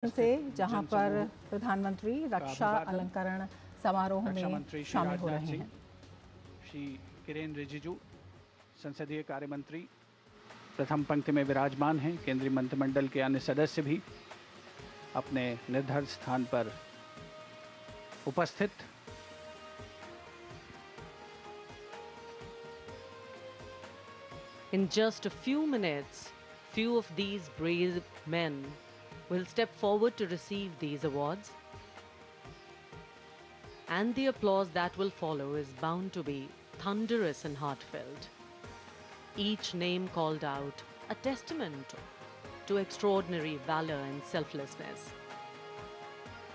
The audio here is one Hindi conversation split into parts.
से जहां पर प्रधानमंत्री रक्षा अलंकरण समारोह में शामिल हो रहे हैं। श्री किरेन रिजिजू संसदीय कार्य मंत्री प्रथम पंक्ति में विराजमान हैं। केंद्रीय मंत्रिमंडल के अन्य सदस्य भी अपने निर्धारित स्थान पर उपस्थित। In just a few minutes, few of these brave men will step forward to receive these awards, and the applause that will follow is bound to be thunderous and heartfelt. Each name called out a testament to extraordinary valor and selflessness.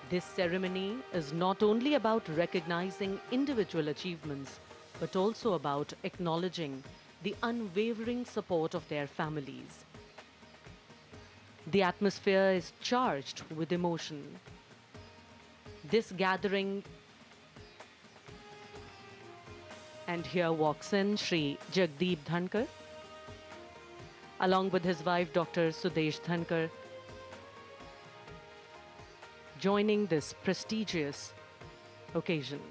This ceremony is not only about recognizing individual achievements, but also about acknowledging the unwavering support of their families. The atmosphere is charged with emotion. This gathering, and here walks in Shri Jagdeep Dhankar, along with his wife Dr. Sudesh Dhankar, joining this prestigious occasion.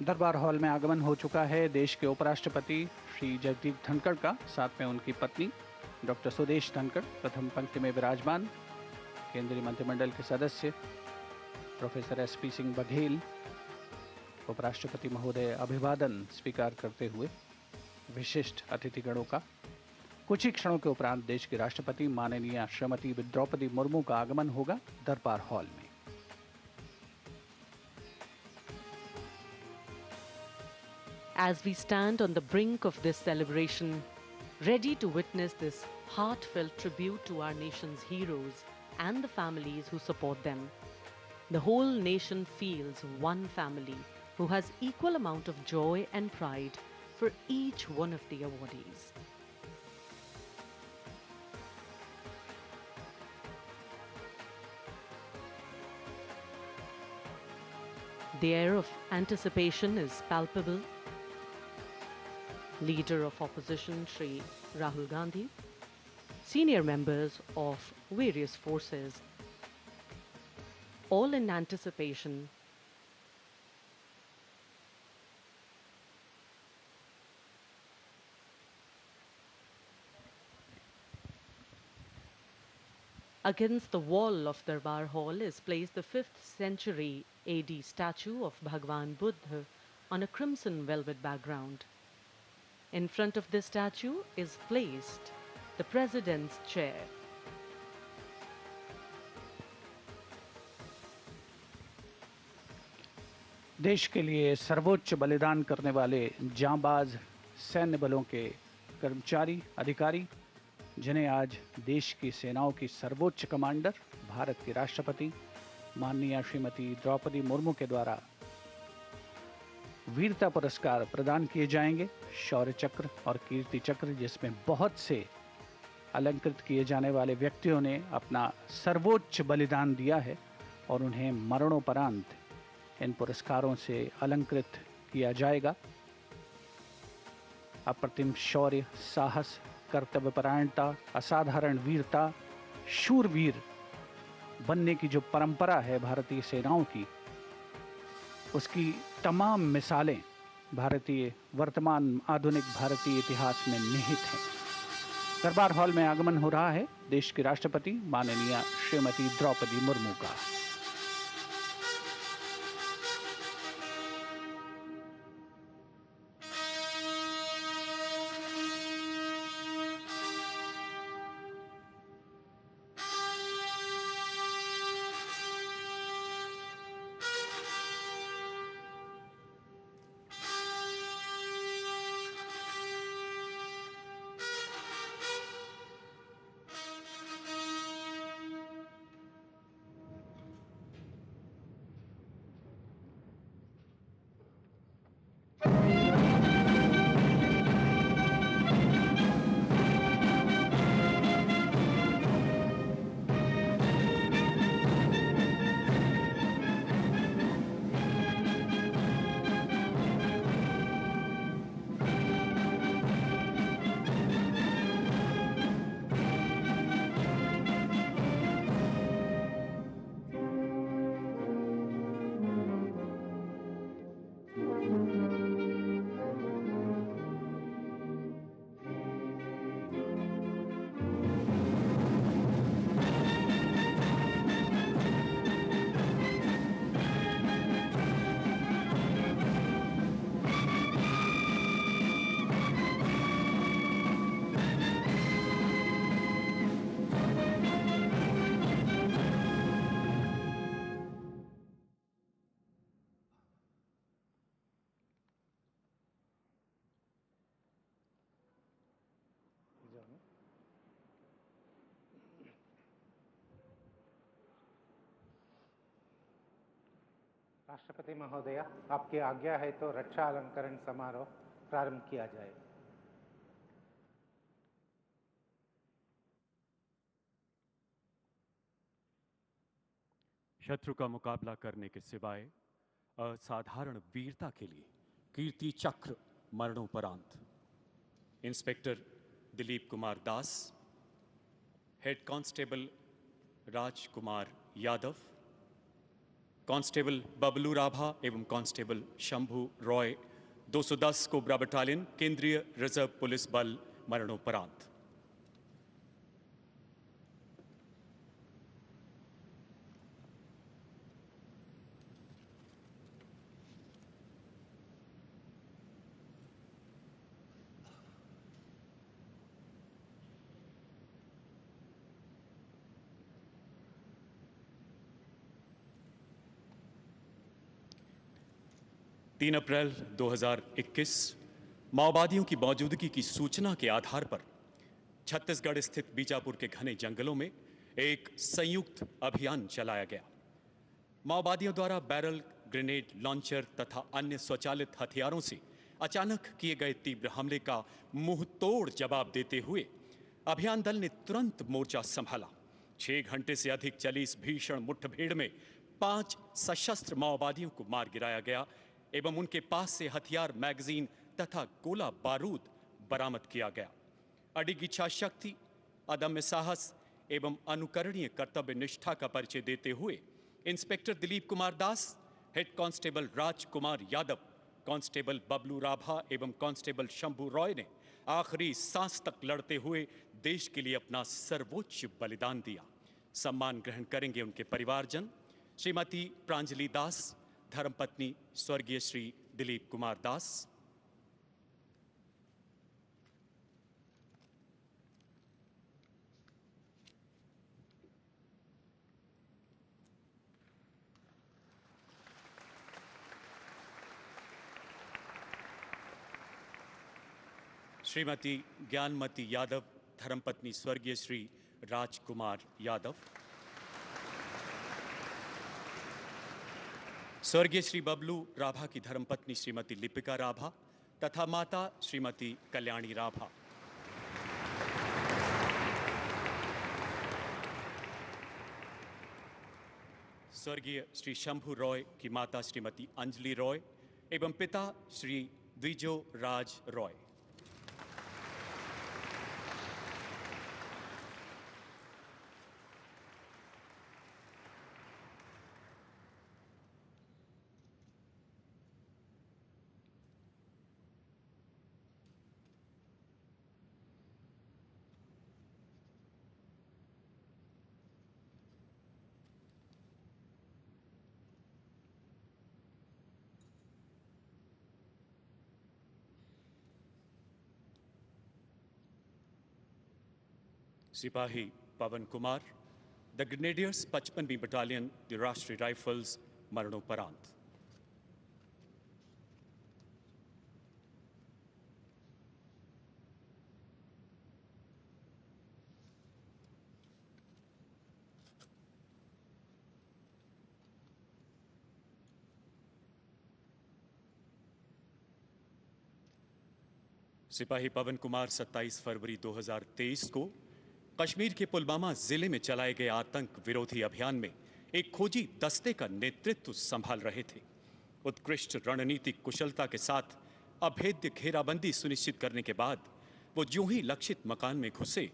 दरबार हॉल में आगमन हो चुका है देश के उपराष्ट्रपति श्री जगदीप धनखड़ का, साथ में उनकी पत्नी डॉक्टर सुदेश धनखड़ प्रथम पंक्ति में विराजमान। केंद्रीय मंत्रिमंडल के सदस्य प्रोफेसर एसपी सिंह बघेल उपराष्ट्रपति महोदय अभिवादन स्वीकार करते हुए विशिष्ट अतिथिगणों का। कुछ ही क्षणों के उपरांत देश के राष्ट्रपति माननीय श्रीमती द्रौपदी मुर्मू का आगमन होगा दरबार हॉल में। As we stand on the brink of this celebration, ready to witness this heartfelt tribute to our nation's heroes and the families who support them, the whole nation feels one family who has equal amount of joy and pride for each one of the awardees. The air of anticipation is palpable. Leader of opposition Shri Rahul Gandhi, senior members of various forces, all in anticipation against the wall of Darbar Hall is placed the 5th century AD statue of Bhagwan Buddha on a crimson velvet background. In front of this statue is placed the President's chair. देश के लिए सर्वोच्च बलिदान करने वाले जांबाज सैन्य बलों के कर्मचारी, अधिकारी, जिन्हें आज देश की सेनाओं की सर्वोच्च कमांडर भारत के राष्ट्रपति माननीय श्रीमती द्रौपदी मुर्मू के द्वारा वीरता पुरस्कार प्रदान किए जाएंगे। शौर्य चक्र और कीर्ति चक्र, जिसमें बहुत से अलंकृत किए जाने वाले व्यक्तियों ने अपना सर्वोच्च बलिदान दिया है और उन्हें मरणोपरांत इन पुरस्कारों से अलंकृत किया जाएगा। अप्रतिम शौर्य, साहस, कर्तव्यपरायणता, असाधारण वीरता, शूरवीर बनने की जो परंपरा है भारतीय सेनाओं की, उसकी तमाम मिसालें भारतीय वर्तमान आधुनिक भारतीय इतिहास में निहित हैं। दरबार हॉल में आगमन हो रहा है देश के राष्ट्रपति माननीय श्रीमती द्रौपदी मुर्मू का। राष्ट्रपति महोदय, आपकी आज्ञा है तो रक्षा अलंकरण समारोह प्रारंभ किया जाए। शत्रु का मुकाबला करने के सिवाय असाधारण वीरता के लिए कीर्ति चक्र मरणोपरांत inspector Dilip Kumar Das, head constable Rajkumar Yadav, constable Bablu Rabha एवं constable Shambhu Roy 210 cobra battalion केंद्रीय रिजर्व पुलिस बल मरणोपरांत। तीन अप्रैल 2021 माओवादियों की मौजूदगी की सूचना के आधार पर छत्तीसगढ़ स्थित बीजापुर के घने जंगलों में एक संयुक्त अभियान चलाया गया। माओवादियों द्वारा बैरल, ग्रेनेड लॉन्चर तथा अन्य स्वचालित हथियारों से अचानक किए गए तीव्र हमले का मुंहतोड़ जवाब देते हुए अभियान दल ने तुरंत मोर्चा संभाला। 6 घंटे से अधिक चली इस भीषण मुठभेड़ में 5 सशस्त्र माओवादियों को मार गिराया गया एवं उनके पास से हथियार, मैगजीन तथा गोला बारूद बरामद किया गया। अडिग इच्छा शक्ति, अदम्य साहस एवं अनुकरणीय कर्तव्य निष्ठा का परिचय देते हुए inspector Dilip Kumar Das, head constable Rajkumar Yadav, constable Bablu Rabha एवं कांस्टेबल शंभू रॉय ने आखिरी सांस तक लड़ते हुए देश के लिए अपना सर्वोच्च बलिदान दिया। सम्मान ग्रहण करेंगे उनके परिवारजन, श्रीमती प्रांजलि दास, धर्मपत्नी स्वर्गीय श्री दिलीप कुमार दास। श्रीमती ज्ञानमती यादव, धर्मपत्नी स्वर्गीय श्री राजकुमार यादव। स्वर्गीय श्री बबलू राभा की धर्मपत्नी श्रीमती लिपिका राभा तथा माता श्रीमती कल्याणी राभा। स्वर्गीय श्री शंभू रॉय की माता श्रीमती अंजलि रॉय एवं पिता श्री द्विजो राज रॉय। सिपाही पवन कुमार, द ग्रेनेडियर्स 55वीं बटालियन, द राष्ट्रीय राइफल्स मरणोपरांत। सिपाही पवन कुमार 27 फरवरी 2023 को कश्मीर के पुलवामा जिले में चलाए गए आतंक विरोधी अभियान में एक खोजी दस्ते का नेतृत्व संभाल रहे थे। उत्कृष्ट रणनीतिक कुशलता के साथ अभेद्य घेराबंदी सुनिश्चित करने के बाद वो यूं ही लक्षित मकान में घुसे,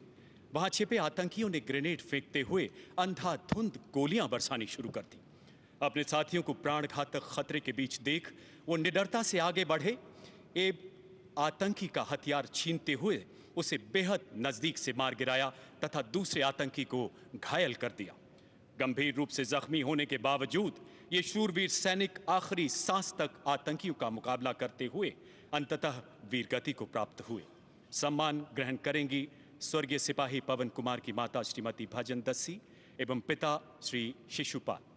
वहां छिपे आतंकियों ने ग्रेनेड फेंकते हुए अंधाधुंध गोलियां बरसानी शुरू कर दी। अपने साथियों को प्राणघातक खतरे के बीच देख वो निडरता से आगे बढ़े एवं आतंकी का हथियार छीनते हुए उसे बेहद नजदीक से मार गिराया तथा दूसरे आतंकी को घायल कर दिया। गंभीर रूप से जख्मी होने के बावजूद ये शूरवीर सैनिक आखिरी सांस तक आतंकियों का मुकाबला करते हुए अंततः वीरगति को प्राप्त हुए। सम्मान ग्रहण करेंगी स्वर्गीय सिपाही पवन कुमार की माता श्रीमती भजन दस्सी एवं पिता Shri Shishupal.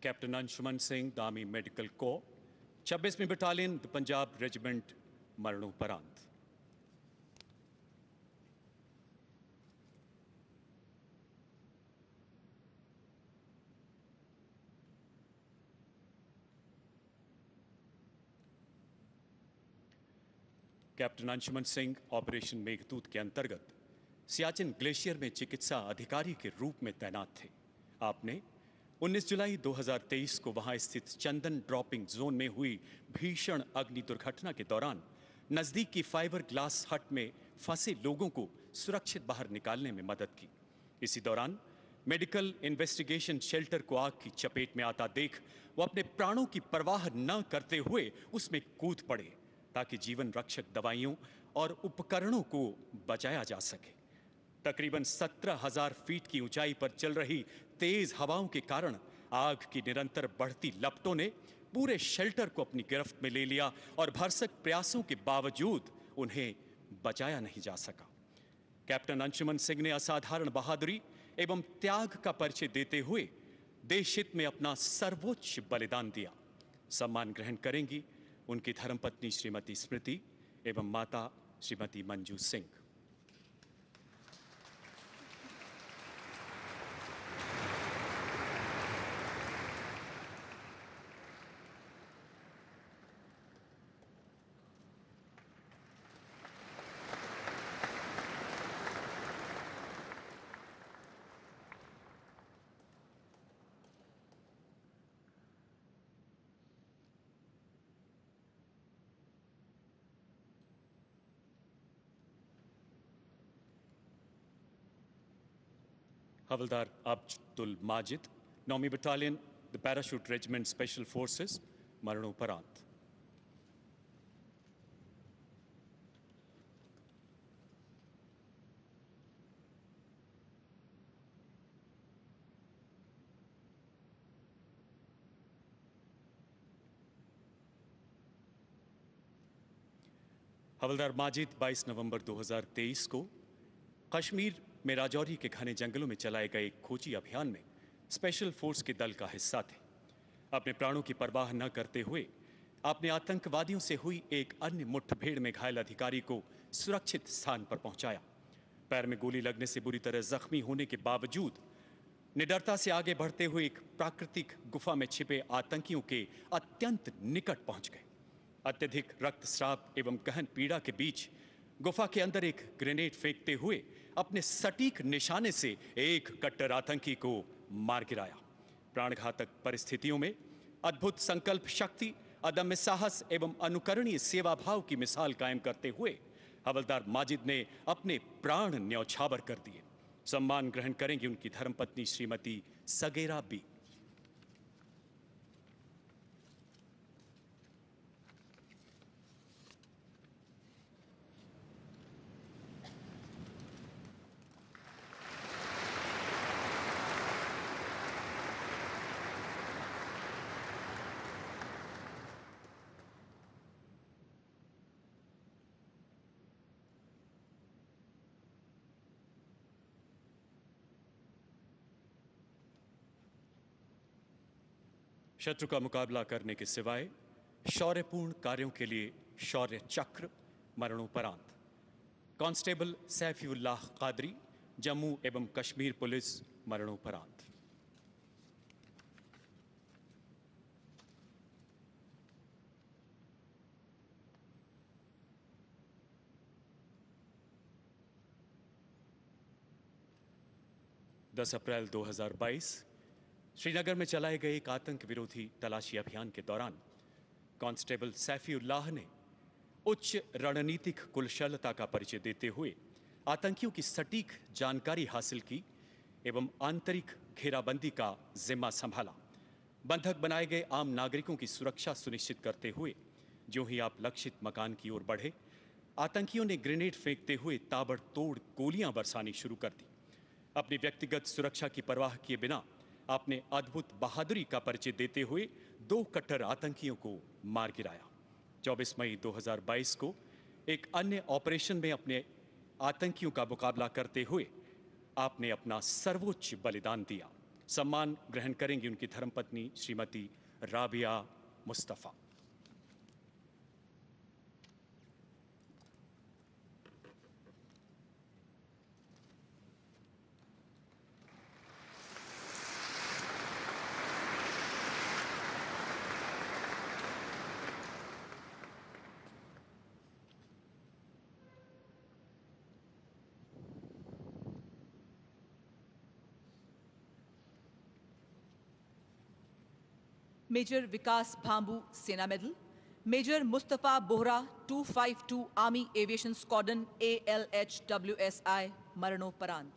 Captain Anshuman Singh, the Army Medical Corps, 26वीं बटालियन, द पंजाब रेजिमेंट, मरणोपरांत। कैप्टन अंशुमन सिंह ऑपरेशन मेघदूत के अंतर्गत सियाचिन ग्लेशियर में चिकित्सा अधिकारी के रूप में तैनात थे। आपने 19 जुलाई 2023 को वहां स्थित चंदन ड्रॉपिंग जोन में हुई भीषण अग्नि दुर्घटना के दौरान नजदीक की फाइबर ग्लास हट में फंसे लोगों को सुरक्षित बाहर निकालने में मदद की। इसी दौरान मेडिकल इन्वेस्टिगेशन शेल्टर को आग की चपेट में आता देख वो अपने प्राणों की परवाह न करते हुए उसमें कूद पड़े ताकि जीवन रक्षक दवाइयों और उपकरणों को बचाया जा सके। तकरीबन 17,000 फीट की ऊंचाई पर चल रही तेज हवाओं के कारण आग की निरंतर बढ़ती लपटों ने पूरे शेल्टर को अपनी गिरफ्त में ले लिया और भरसक प्रयासों के बावजूद उन्हें बचाया नहीं जा सका। कैप्टन अंशुमन सिंह ने असाधारण बहादुरी एवं त्याग का परिचय देते हुए देश हित में अपना सर्वोच्च बलिदान दिया। सम्मान ग्रहण करेंगी उनकी धर्मपत्नी श्रीमती स्मृति एवं माता श्रीमती मंजू सिंह। हवलदार अब्दुल माजिद, 9वीं battalion, the Parachute Regiment Special Forces, मरणोपरांत। हवलदार माजिद 22 नवंबर 2023 को कश्मीर में राजौरी के घने जंगलों में चलाए गए एक खोजी अभियान में स्पेशल फोर्स के दल का हिस्सा थे। अपने प्राणों की परवाह न करते हुए आपने आतंकवादियों से हुई एक अन्य मुठभेड़ में घायल अधिकारी को सुरक्षित स्थान पर पहुंचाया। पैर में गोली लगने से बुरी तरह जख्मी होने के बावजूद निडरता से आगे बढ़ते हुए एक प्राकृतिक गुफा में छिपे आतंकियों के अत्यंत निकट पहुंच गए। अत्यधिक रक्तस्राव एवं गहन पीड़ा के बीच गुफा के अंदर एक ग्रेनेड फेंकते हुए अपने सटीक निशाने से एक कट्टर आतंकी को मार गिराया। प्राणघातक परिस्थितियों में अद्भुत संकल्प शक्ति, अदम्य साहस एवं अनुकरणीय सेवा भाव की मिसाल कायम करते हुए हवलदार माजिद ने अपने प्राण न्यौछावर कर दिए। सम्मान ग्रहण करेंगी उनकी धर्मपत्नी श्रीमती सगेरा बी। शत्रु का मुकाबला करने के सिवाय शौर्यपूर्ण कार्यों के लिए शौर्य चक्र, मरणोपरांत। कांस्टेबल सैफुल्लाह कादरी, जम्मू एवं कश्मीर पुलिस, मरणोपरांत। अप्रैल 2022 श्रीनगर में चलाए गए एक आतंक विरोधी तलाशी अभियान के दौरान कांस्टेबल सैफुल्लाह ने उच्च रणनीतिक कुशलता का परिचय देते हुए आतंकियों की सटीक जानकारी हासिल की एवं आंतरिक घेराबंदी का जिम्मा संभाला। बंधक बनाए गए आम नागरिकों की सुरक्षा सुनिश्चित करते हुए जो ही आप लक्षित मकान की ओर बढ़े, आतंकियों ने ग्रेनेड फेंकते हुए ताबड़तोड़ गोलियां बरसानी शुरू कर दी। अपनी व्यक्तिगत सुरक्षा की परवाह किए बिना आपने अद्भुत बहादुरी का परिचय देते हुए 2 कट्टर आतंकियों को मार गिराया। 24 मई 2022 को एक अन्य ऑपरेशन में अपने आतंकियों का मुकाबला करते हुए आपने अपना सर्वोच्च बलिदान दिया। सम्मान ग्रहण करेंगी उनकी धर्मपत्नी Shrimati Rabia Mustafa. Major Vikas Bhambu Sena Medal, Major Mustafa Bohra 252 Army Aviation Squadron ALHWSI Maranoparant.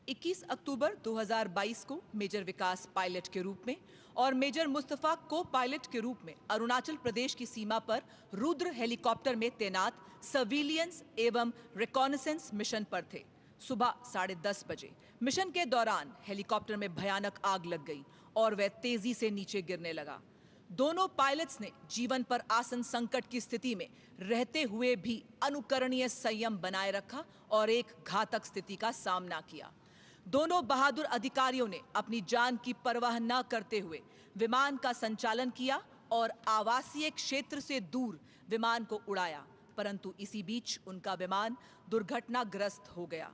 इक्कीस अक्टूबर 2022 को मेजर विकास पायलट के रूप में और मेजर मुस्तफा को पायलट के रूप में अरुणाचल प्रदेश की सीमा पर रुद्र हेलीकॉप्टर में तैनात सर्विलियंस एवं रिकॉनेसेंस मिशन पर थे। सुबह 10:30 बजे मिशन के दौरान हेलीकॉप्टर में भयानक आग लग गई और वह तेजी से नीचे गिरने लगा। दोनों पायलट्स ने जीवन पर आसन संकट की स्थिति में रहते हुए भी अनुकरणीय संयम बनाए रखा और एक घातक स्थिति का सामना किया। दोनों बहादुर अधिकारियों ने अपनी जान की परवाह न करते हुए विमान का संचालन किया और आवासीय क्षेत्र से दूर विमान को उड़ाया, परंतु इसी बीच उनका विमान दुर्घटनाग्रस्त हो गया।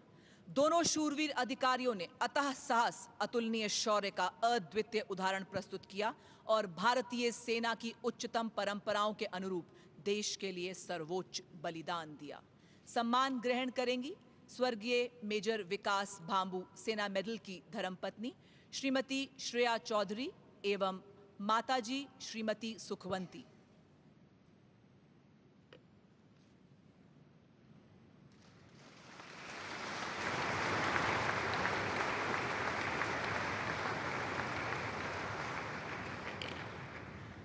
दोनों शूरवीर अधिकारियों ने अतः साहस, अतुलनीय शौर्य का अद्वितीय उदाहरण प्रस्तुत किया और भारतीय सेना की उच्चतम परंपराओं के अनुरूप देश के लिए सर्वोच्च बलिदान दिया। सम्मान ग्रहण करेंगी स्वर्गीय मेजर विकास भांबू सेना मेडल की धर्मपत्नी श्रीमती श्रेया चौधरी एवं माताजी श्रीमती सुखवंती।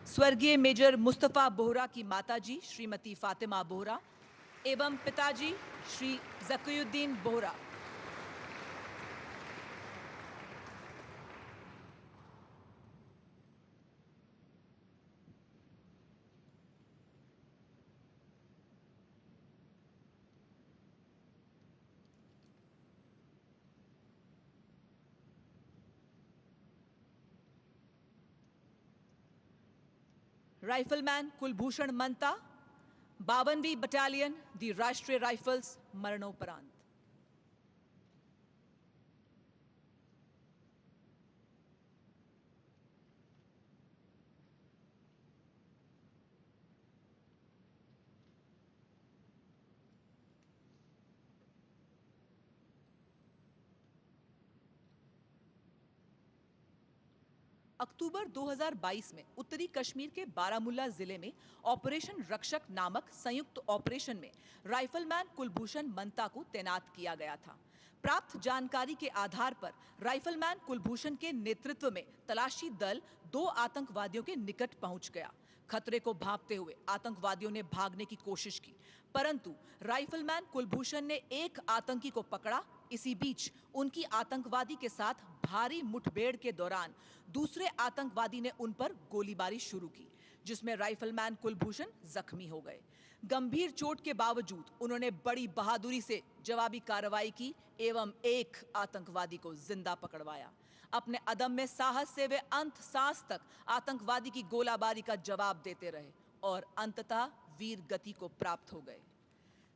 स्वर्गीय मेजर मुस्तफा बोहरा की माताजी श्रीमती फातिमा बोहरा एवं पिताजी श्री जकीउद्दीन बोहरा। राइफलमैन कुलभूषण मंता 52वीं बटालियन दी राष्ट्रीय राइफल्स मरणोपरांत। अक्टूबर 2022 में उत्तरी कश्मीर के बारामुल्ला जिले में ऑपरेशन रक्षक नामक संयुक्त ऑपरेशन में राइफलमैन कुलभूषण मंता को तैनात किया गया था। प्राप्त जानकारी के आधार पर राइफलमैन कुलभूषण के नेतृत्व में तलाशी दल 2 आतंकवादियों के निकट पहुंच गया। खतरे को भांपते हुए आतंकवादियों ने भागने की कोशिश की, परंतु राइफलमैन कुलभूषण ने एक आतंकी को पकड़ा। इसी बीच उनकी आतंकवादी के साथ भारी मुठभेड़ के दौरान दूसरे आतंकवादी ने उन पर गोलीबारी शुरू की, जिसमें राइफलमैन कुलभूषण जख्मी हो गए। गंभीर चोट के बावजूद उन्होंने बड़ी बहादुरी से जवाबी कार्रवाई की एवं एक आतंकवादी को जिंदा पकड़वाया। अपने अदम्य साहस से वे अंत सांस तक आतंकवादी की गोलाबारी का जवाब देते रहे और अंततः वीर गति को प्राप्त हो गए।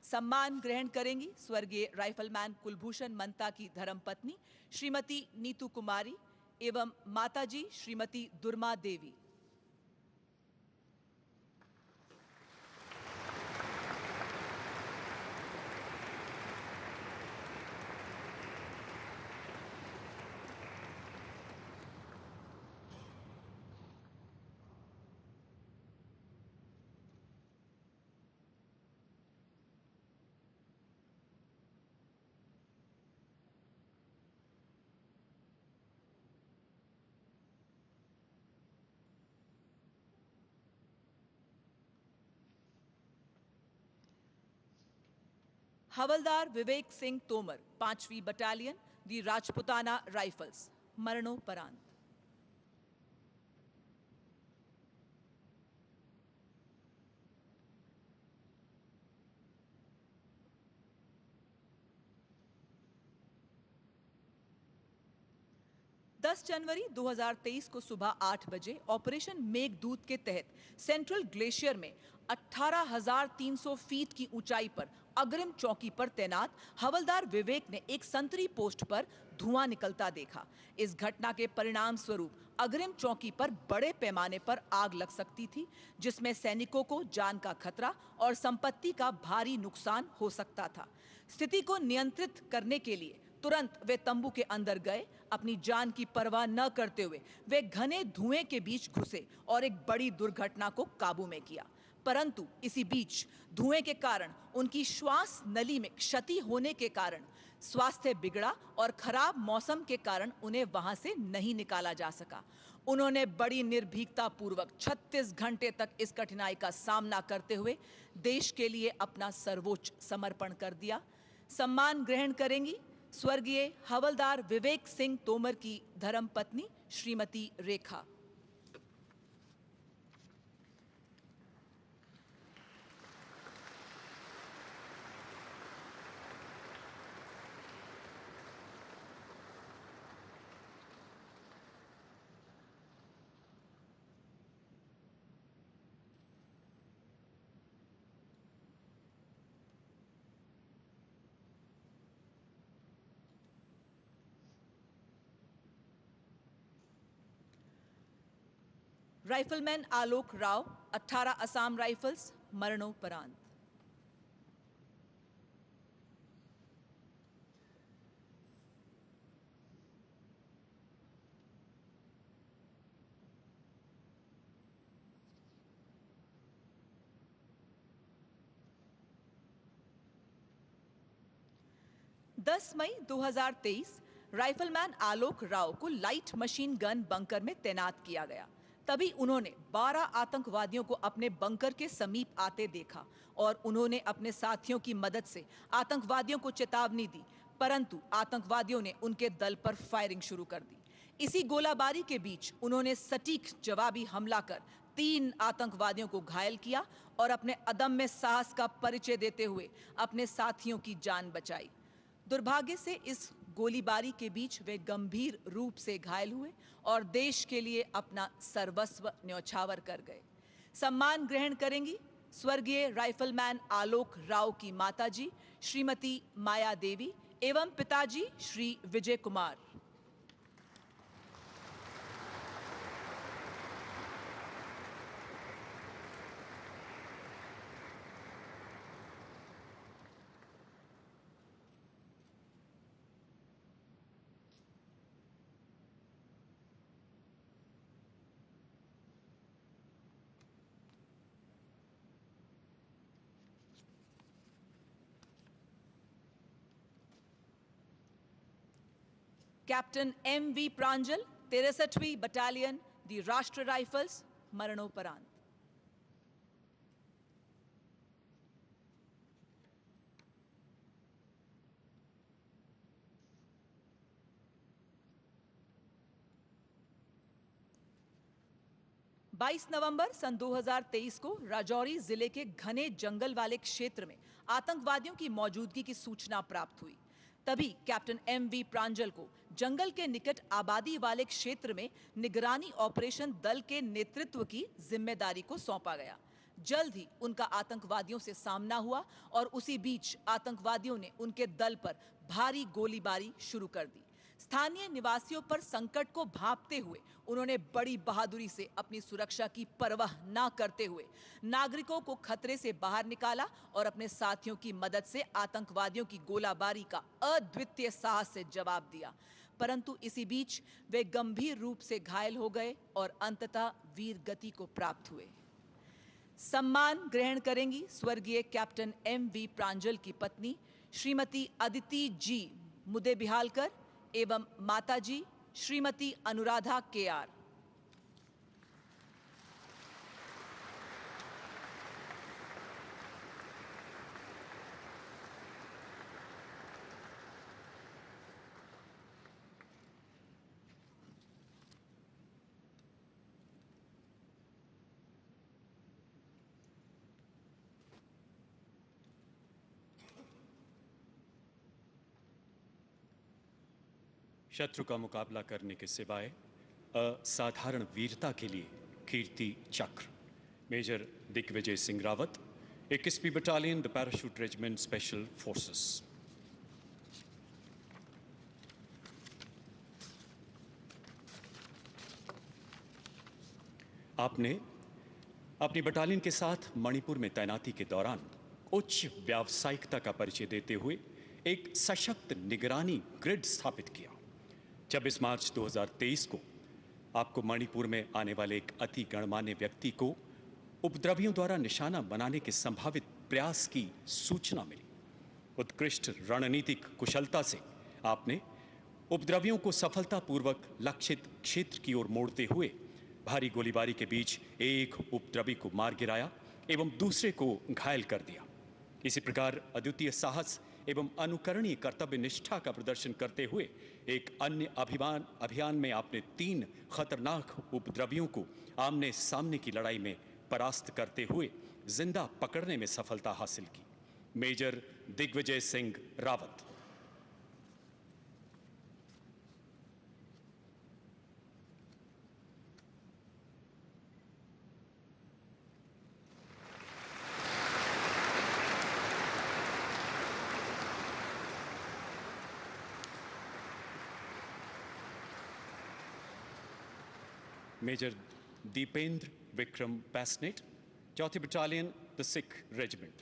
सम्मान ग्रहण करेंगी स्वर्गीय राइफलमैन कुलभूषण मंता की धर्मपत्नी श्रीमती नीतू कुमारी एवं माताजी श्रीमती दुर्मा देवी। हवलदार विवेक सिंह तोमर, 5वीं बटालियन, दी राजपुताना राइफल्स, मरणोपरांत। जनवरी 2023 को सुबह 8 बजे ऑपरेशन मेघदूत के तहत सेंट्रल ग्लेशियर में 18,300 फीट की ऊंचाई पर अग्रिम चौकी पर तैनात हवलदार विवेक ने एक संतरी पोस्ट पर धुआं निकलता देखा। इस घटना के परिणाम स्वरूप अग्रिम चौकी पर बड़े पैमाने पर आग लग सकती थी, जिसमें सैनिकों को जान का खतरा और संपत्ति का भारी नुकसान हो सकता था। स्थिति को नियंत्रित करने के लिए तुरंत वे तंबू के अंदर गए। अपनी जान की परवाह न करते हुए वे घने धुएं के बीच घुसे और एक बड़ी दुर्घटना को काबू में किया। परंतु इसी बीच धुएं के कारण उनकी श्वास नली में क्षति होने के कारण स्वास्थ्य बिगड़ा और खराब मौसम के कारण उन्हें वहां से नहीं निकाला जा सका। उन्होंने बड़ी निर्भीकता पूर्वक 36 घंटे तक इस कठिनाई का सामना करते हुए देश के लिए अपना सर्वोच्च समर्पण कर दिया। सम्मान ग्रहण करेंगी स्वर्गीय हवलदार विवेक सिंह तोमर की धर्मपत्नी श्रीमती रेखा। राइफलमैन आलोक राव, 18 असम राइफल्स, मरणोपरांत। मई 2023 राइफलमैन आलोक राव को लाइट मशीन गन बंकर में तैनात किया गया। तभी उन्होंने 12 आतंकवादियों को अपने बंकर के समीप आते देखा और उन्होंने अपने साथियों की मदद से आतंकवादियों को चेतावनी दी, परंतु आतंकवादियों ने उनके दल पर फायरिंग शुरू कर दी। इसी गोलाबारी के बीच उन्होंने सटीक जवाबी हमला कर 3 आतंकवादियों को घायल किया और अपने अदम्य साहस का परिचय देते हुए अपने साथियों की जान बचाई। दुर्भाग्य से इस गोलीबारी के बीच वे गंभीर रूप से घायल हुए और देश के लिए अपना सर्वस्व न्यौछावर कर गए। सम्मान ग्रहण करेंगी स्वर्गीय राइफलमैन आलोक राव की माताजी श्रीमती माया देवी एवं पिताजी श्री विजय कुमार। Captain M.V. प्रांजल, 63वीं बटालियन, दी राष्ट्र राइफल्स, मरणोपरांत। नवंबर सन 2023 को राजौरी जिले के घने जंगल वाले क्षेत्र में आतंकवादियों की मौजूदगी की सूचना प्राप्त हुई। तभी कैप्टन M.V. प्रांजल को जंगल के निकट आबादी वाले क्षेत्र में निगरानी ऑपरेशन दल के नेतृत्व की जिम्मेदारी को सौंपा गया। जल्द ही उनका आतंकवादियों से सामना हुआ और उसी बीच आतंकवादियों ने उनके दल पर भारी गोलीबारी शुरू कर दी। स्थानीय निवासियों पर संकट को भांपते हुए उन्होंने बड़ी बहादुरी से अपनी सुरक्षा की परवाह न करते हुए नागरिकों को खतरे से बाहर निकाला और अपने साथियों की मदद से आतंकवादियों की गोलाबारी का अद्वितीय साहस से जवाब दिया। परंतु इसी बीच वे गंभीर रूप से घायल हो गए और अंततः वीर गति को प्राप्त हुए। सम्मान ग्रहण करेंगी स्वर्गीय कैप्टन M.V. प्रांजल की पत्नी श्रीमती अदिति जी मुदेबिहालकर एवं माताजी श्रीमती अनुराधा KR। शत्रु का मुकाबला करने के सिवाय असाधारण वीरता के लिए कीर्ति चक्र मेजर दिग्विजय सिंह रावत, 21वीं battalion the Parachute Regiment Special Forces. आपने अपनी बटालियन के साथ मणिपुर में तैनाती के दौरान उच्च व्यावसायिकता का परिचय देते हुए एक सशक्त निगरानी ग्रिड स्थापित किया। 26 मार्च 2023 को आपको मणिपुर में आने वाले एक अति गणमान्य व्यक्ति को उपद्रवियों द्वारा निशाना बनाने के संभावित प्रयास की सूचना मिली। उत्कृष्ट रणनीतिक कुशलता से आपने उपद्रवियों को सफलतापूर्वक लक्षित क्षेत्र की ओर मोड़ते हुए भारी गोलीबारी के बीच एक उपद्रवी को मार गिराया एवं दूसरे को घायल कर दिया। इसी प्रकार अद्वितीय साहस एवं अनुकरणीय कर्तव्य निष्ठा का प्रदर्शन करते हुए एक अन्य अभियान में आपने 3 खतरनाक उपद्रवियों को आमने सामने की लड़ाई में परास्त करते हुए जिंदा पकड़ने में सफलता हासिल की। मेजर दिग्विजय सिंह रावत। मेजर दीपेंद्र विक्रम पैसनेट, 4th battalion the Sikh regiment.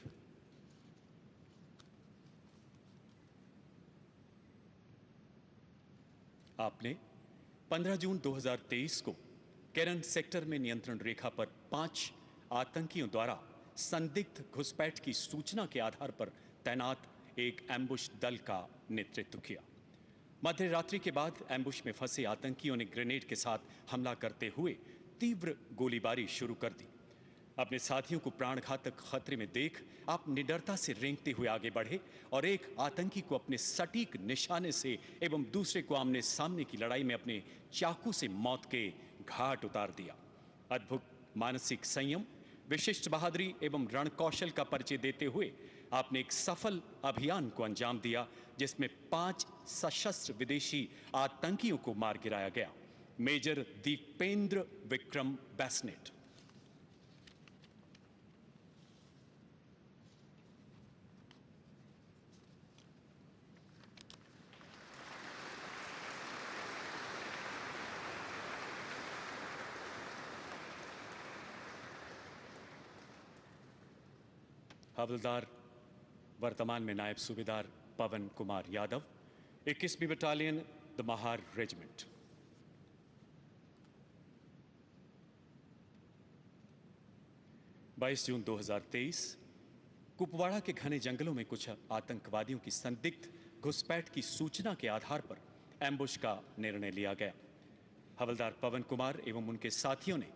आपने 15 जून 2023 को केरन सेक्टर में नियंत्रण रेखा पर 5 आतंकियों द्वारा संदिग्ध घुसपैठ की सूचना के आधार पर तैनात एक एम्बुश दल का नेतृत्व किया। मध्य रात्रि के बाद एम्बुश में फंसे आतंकियों ने ग्रेनेड के साथ हमला करते हुए तीव्र गोलीबारी शुरू कर दी। अपने साथियों को प्राणघातक खतरे में देख आप निडरता से रेंगते हुए आगे बढ़े और एक आतंकी को अपने सटीक निशाने से एवं दूसरे को आमने सामने की लड़ाई में अपने चाकू से मौत के घाट उतार दिया। अद्भुत मानसिक संयम, विशिष्ट बहादुरी एवं रणकौशल का परिचय देते हुए आपने एक सफल अभियान को अंजाम दिया जिसमें 5 सशस्त्र विदेशी आतंकियों को मार गिराया गया। मेजर दीपेंद्र विक्रम बैसनेट। हवलदार वर्तमान में नायब सूबेदार पवन कुमार यादव, 21वीं बटालियन द महार रेजिमेंट। बाईस जून 2023 कुपवाड़ा के घने जंगलों में कुछ आतंकवादियों की संदिग्ध घुसपैठ की सूचना के आधार पर एम्बुश का निर्णय लिया गया। हवलदार पवन कुमार एवं उनके साथियों ने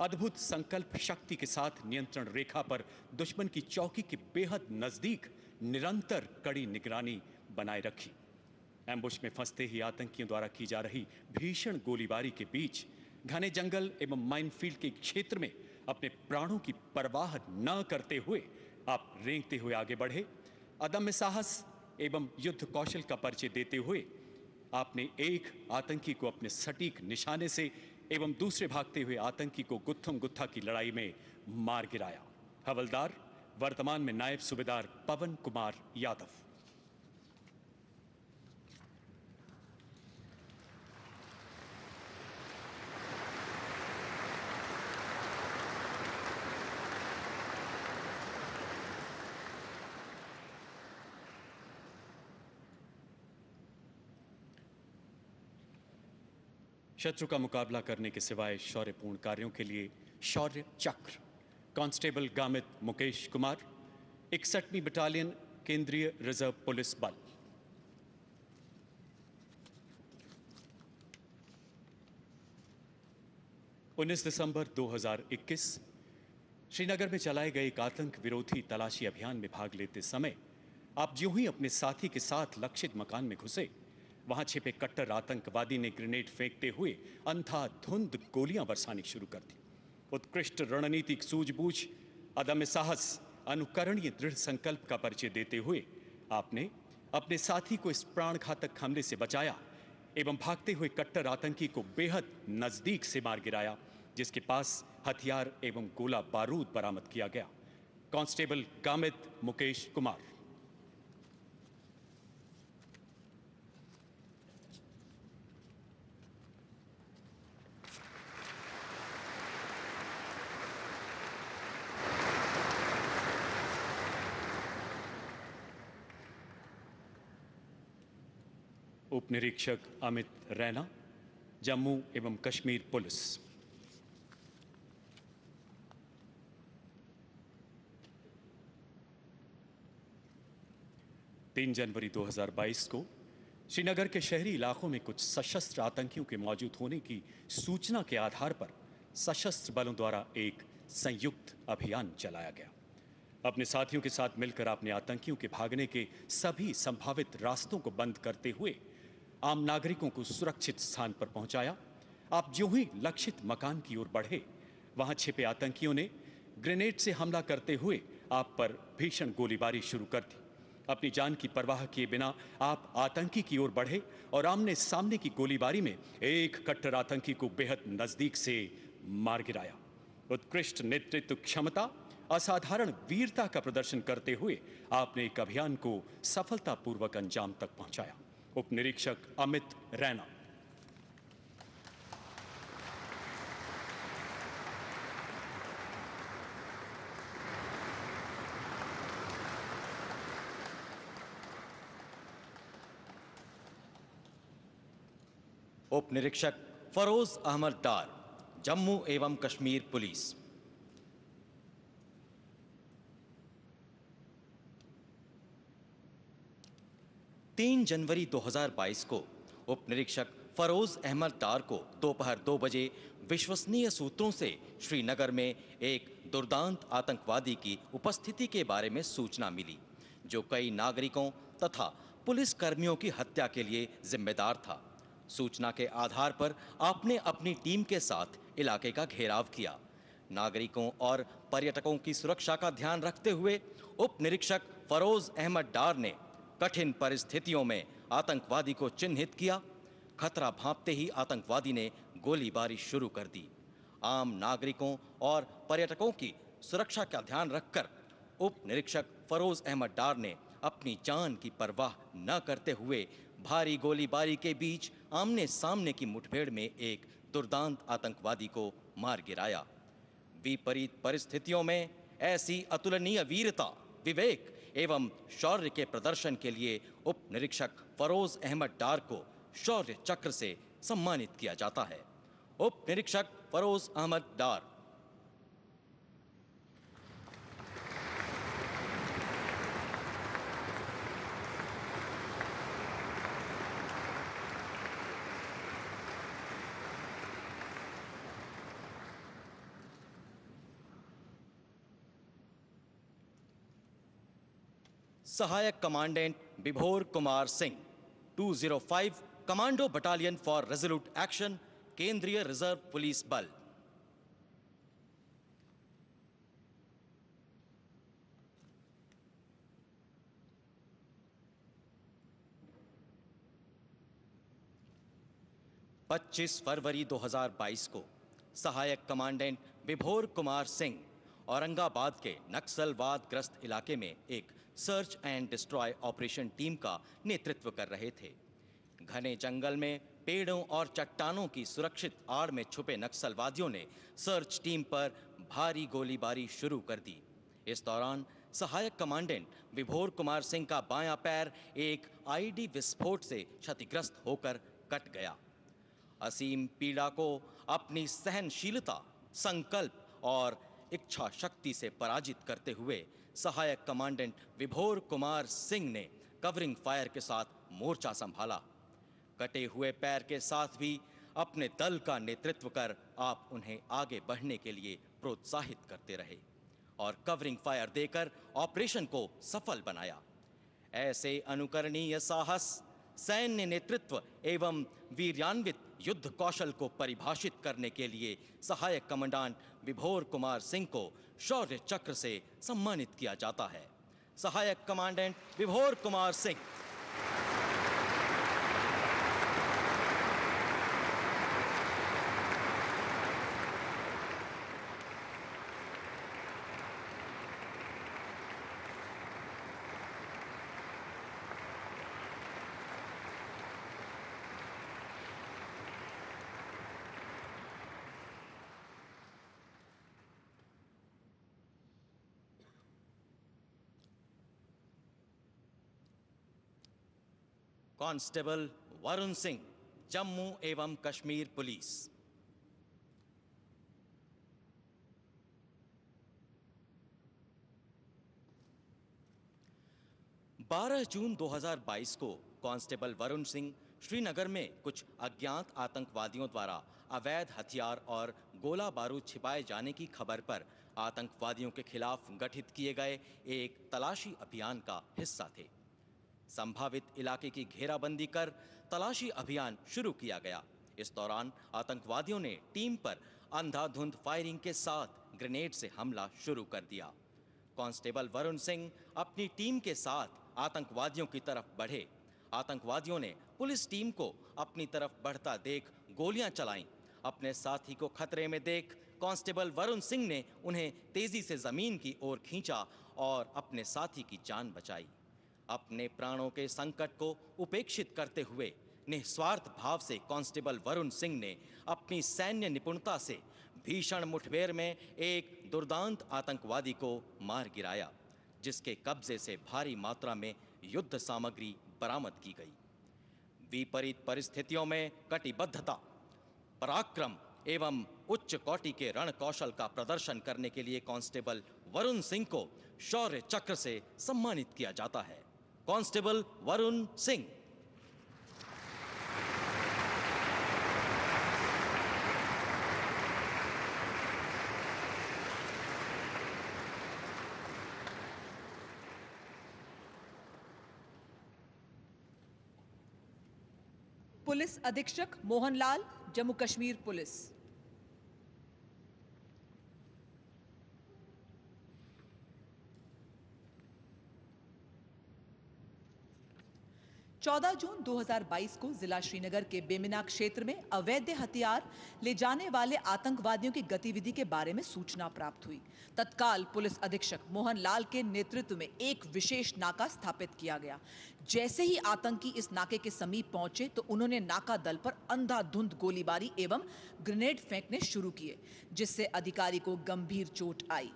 अद्भुत संकल्प शक्ति के साथ नियंत्रण रेखा पर दुश्मन की चौकी के बेहद नजदीक निरंतर कड़ी निगरानी बनाए रखी। एम्बुश में फंसते ही आतंकियों द्वारा की जा रही भीषण गोलीबारी के बीच घने जंगल एवं माइनफील्ड के क्षेत्र में अपने प्राणों की परवाह न करते हुए आप रेंगते हुए आगे बढ़े। अदम्य साहस एवं युद्ध कौशल का परिचय देते हुए आपने एक आतंकी को अपने सटीक निशाने से एवं दूसरे भागते हुए आतंकी को गुत्थम गुत्था की लड़ाई में मार गिराया। हवलदार वर्तमान में नायब सूबेदार पवन कुमार यादव। शत्रु का मुकाबला करने के सिवाय शौर्यपूर्ण कार्यों के लिए शौर्य चक्र कांस्टेबल गामित मुकेश कुमार, 61वीं बटालियन केंद्रीय रिजर्व पुलिस बल। उन्नीस दिसंबर 2021 श्रीनगर में चलाए गए एक आतंक विरोधी तलाशी अभियान में भाग लेते समय आप ज्यों ही अपने साथी के साथ लक्षित मकान में घुसे, वहां छिपे कट्टर आतंकवादी ने ग्रेनेड फेंकते हुए अंधाधुंध गोलियां बरसानी शुरू कर दी। उत्कृष्ट रणनीतिक सूझबूझ, अदम्य साहस, अनुकरणीय दृढ़ संकल्प का परिचय देते हुए आपने अपने साथी को इस प्राणघातक हमले से बचाया एवं भागते हुए कट्टर आतंकी को बेहद नजदीक से मार गिराया, जिसके पास हथियार एवं गोला बारूद बरामद किया गया। कांस्टेबल गामित मुकेश कुमार। उप निरीक्षक अमित रैना, जम्मू एवं कश्मीर पुलिस। तीन जनवरी 2022 को श्रीनगर के शहरी इलाकों में कुछ सशस्त्र आतंकियों के मौजूद होने की सूचना के आधार पर सशस्त्र बलों द्वारा एक संयुक्त अभियान चलाया गया। अपने साथियों के साथ मिलकर आपने आतंकियों के भागने के सभी संभावित रास्तों को बंद करते हुए आम नागरिकों को सुरक्षित स्थान पर पहुंचाया। आप ज्यों ही लक्षित मकान की ओर बढ़े, वहां छिपे आतंकियों ने ग्रेनेड से हमला करते हुए आप पर भीषण गोलीबारी शुरू कर दी। अपनी जान की परवाह किए बिना आप आतंकी की ओर बढ़े और आमने सामने की गोलीबारी में एक कट्टर आतंकी को बेहद नजदीक से मार गिराया। उत्कृष्ट नेतृत्व क्षमता, असाधारण वीरता का प्रदर्शन करते हुए आपने एक अभियान को सफलतापूर्वक अंजाम तक पहुंचाया। उप निरीक्षक अमित रैना। उप निरीक्षक फरोज अहमद डार, जम्मू एवं कश्मीर पुलिस। तीन जनवरी 2022 को उप निरीक्षक फरोज अहमद डार को दोपहर 2 बजे विश्वसनीय सूत्रों से श्रीनगर में एक दुर्दांत आतंकवादी की उपस्थिति के बारे में सूचना मिली, जो कई नागरिकों तथा पुलिस कर्मियों की हत्या के लिए जिम्मेदार था। सूचना के आधार पर आपने अपनी टीम के साथ इलाके का घेराव किया। नागरिकों और पर्यटकों की सुरक्षा का ध्यान रखते हुए उप निरीक्षक फरोज अहमद डार ने कठिन परिस्थितियों में आतंकवादी को चिन्हित किया। खतरा भांपते ही आतंकवादी ने गोलीबारी शुरू कर दी। आम नागरिकों और पर्यटकों की सुरक्षा का ध्यान रखकर उप निरीक्षक फरोज अहमद डार ने अपनी जान की परवाह न करते हुए भारी गोलीबारी के बीच आमने सामने की मुठभेड़ में एक दुर्दांत आतंकवादी को मार गिराया। विपरीत परिस्थितियों में ऐसी अतुलनीय वीरता, विवेक एवं शौर्य के प्रदर्शन के लिए उप निरीक्षक फरोज अहमद डार को शौर्य चक्र से सम्मानित किया जाता है। उप निरीक्षक फरोज अहमद डार। सहायक कमांडेंट विभोर Kumar Singh, 205 commando battalion for resolute action, केंद्रीय रिजर्व पुलिस बल। (25 फरवरी 2022 को सहायक कमांडेंट विभोर कुमार सिंह औरंगाबाद के नक्सलवाद ग्रस्त इलाके में एक search and destroy operation team का नेतृत्व कर रहे थे। घने जंगल में पेड़ों और चट्टानों की सुरक्षित आड़ में छुपे नक्सलवादियों ने सर्च टीम पर भारी गोलीबारी शुरू कर दी। इस दौरान सहायक कमांडेंट विभोर कुमार सिंह का बायां पैर एक आईडी विस्फोट से क्षतिग्रस्त होकर कट गया। असीम पीड़ा को अपनी सहनशीलता, संकल्प और इच्छा शक्ति से पराजित करते हुए सहायक कमांडेंट विभोर कुमार सिंह ने कवरिंग फायर के साथ मोर्चा संभाला। कटे हुए पैर के साथ भी अपने दल का नेतृत्व कर आप उन्हें आगे बढ़ने के लिए प्रोत्साहित करते रहे और कवरिंग फायर देकर ऑपरेशन को सफल बनाया। ऐसे अनुकरणीय साहस, सैन्य नेतृत्व एवं वीर्यान्वित युद्ध कौशल को परिभाषित करने के लिए सहायक कमांडेंट विभोर कुमार सिंह को शौर्य चक्र से सम्मानित किया जाता है। सहायक कमांडेंट विभोर कुमार सिंह। कांस्टेबल वरुण सिंह, जम्मू एवं कश्मीर पुलिस। बारह जून 2022 को कांस्टेबल वरुण सिंह श्रीनगर में कुछ अज्ञात आतंकवादियों द्वारा अवैध हथियार और गोला बारूद छिपाए जाने की खबर पर आतंकवादियों के खिलाफ गठित किए गए एक तलाशी अभियान का हिस्सा थे। संभावित इलाके की घेराबंदी कर तलाशी अभियान शुरू किया गया। इस दौरान आतंकवादियों ने टीम पर अंधाधुंध फायरिंग के साथ ग्रेनेड से हमला शुरू कर दिया। कांस्टेबल वरुण सिंह अपनी टीम के साथ आतंकवादियों की तरफ बढ़े। आतंकवादियों ने पुलिस टीम को अपनी तरफ बढ़ता देख गोलियां चलाईं। अपने साथी को खतरे में देख कांस्टेबल वरुण सिंह ने उन्हें तेजी से जमीन की ओर खींचा और अपने साथी की जान बचाई। अपने प्राणों के संकट को उपेक्षित करते हुए निस्वार्थ भाव से कांस्टेबल वरुण सिंह ने अपनी सैन्य निपुणता से भीषण मुठभेड़ में एक दुर्दांत आतंकवादी को मार गिराया, जिसके कब्जे से भारी मात्रा में युद्ध सामग्री बरामद की गई। विपरीत परिस्थितियों में कटिबद्धता, पराक्रम एवं उच्च कोटि के रण कौशल का प्रदर्शन करने के लिए कांस्टेबल वरुण सिंह को शौर्य चक्र से सम्मानित किया जाता है। कांस्टेबल वरुण सिंह। पुलिस अधीक्षक मोहनलाल, जम्मू कश्मीर पुलिस। चौदह जून 2022 को जिला श्रीनगर के बेमिना क्षेत्र में अवैध हथियार ले जाने वाले आतंकवादियों की गतिविधि के बारे में सूचना प्राप्त हुई। तत्काल पुलिस अधीक्षक मोहनलाल के नेतृत्व में एक विशेष नाका स्थापित किया गया। जैसे ही आतंकी इस नाके के समीप पहुंचे तो उन्होंने नाका दल पर अंधाधुंध गोलीबारी एवं ग्रेनेड फेंकने शुरू किए, जिससे अधिकारी को गंभीर चोट आई।